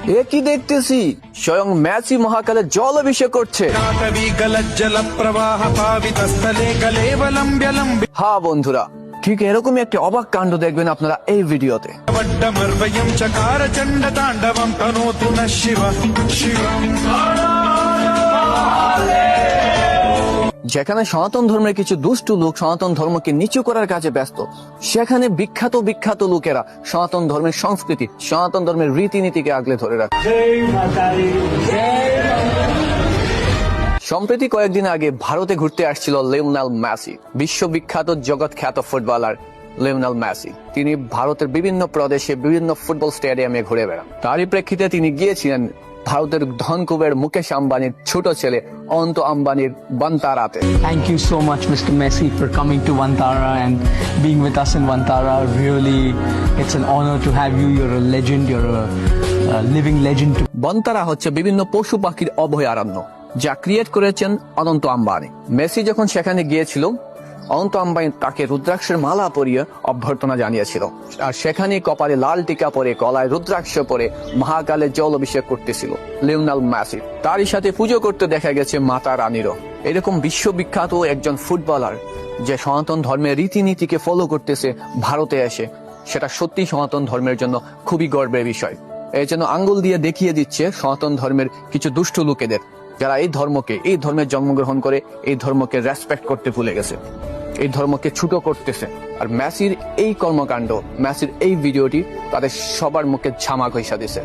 এ কি দেখতেছি, স্বয়ং মেসি মহাকালে জল অভিষেক করছে। হ্যাঁ বন্ধুরা, ঠিক এরকমই একটি অবাক কাণ্ড দেখবেন আপনারা এই ভিডিওতে। যেখানে সনাতন ধর্মের কিছু দুষ্টু লোক সনাতন ধর্মকে নিচু করার কাজে ব্যস্ত, সেখানে বিখ্যাত বিখ্যাত লোকেরা সনাতন ধর্মের সংস্কৃতি, সনাতন ধর্মের রীতিনীতিকে আগলে ধরে রাখে। সম্প্রতি কয়েকদিন আগে ভারতে ঘুরতে আসছিল লিওনেল মেসি, বিশ্ববিখ্যাত জগৎ খ্যাত ফুটবলার লিওনেল মেসি। তিনি ভারতের বিভিন্ন প্রদেশে বিভিন্ন ফুটবল স্টেডিয়ামে ঘুরে বেড়ান। তারই প্রেক্ষিতে তিনি গিয়েছিলেন ভারতের ধনকুবের মুকেশ আম্বানির ছোট ছেলে অনন্ত আম্বানির বান্তারাতে। Thank you so much, Mr. Messi, for coming to Vantara and being with us in Vantara. Really, it's an honor to have you. You're a legend. You're a living legend. বান্তারা হচ্ছে বিভিন্ন পশু পাখির অভয়ারণ্য, যা ক্রিয়েট করেছেন অনন্ত Ambani. Messi যখন সেখানে গিয়েছিল, অনন্ত আম্বানি তাকে রুদ্রাক্ষের মালা পরিয়ে অভ্যর্থনা জানিয়েছিল, আর সেখানে কপালে লাল টিকা পরে গলায় রুদ্রাক্ষ পরে মহাকালে জল অভিষেক করতেছিল লিওনেল মেসি। তারই সাথে পুজো করতে দেখা গেছে মাতা রানীরও। এরকম বিশ্ববিখ্যাত একজন ফুটবলার যে সনাতন ধর্মের রীতিনীতিকে ফলো করতেছে ভারতে এসে, সেটা সত্যি সনাতন ধর্মের জন্য খুবই গর্বের বিষয়। এই জন্য আঙ্গুল দিয়ে দেখিয়ে দিচ্ছে সনাতন ধর্মের কিছু দুষ্ট লোকেদের, যারা এই ধর্মকে, এই ধর্মের জন্মগ্রহণ করে এই ধর্মকে রেসপেক্ট করতে ভুলে গেছে, এই ধর্মকে ছোট করতেছে। আর মেসির এই কর্মকাণ্ড, মেসির এই ভিডিওটি তাদের সবার মুখে ঝামা ঘষা দিছে।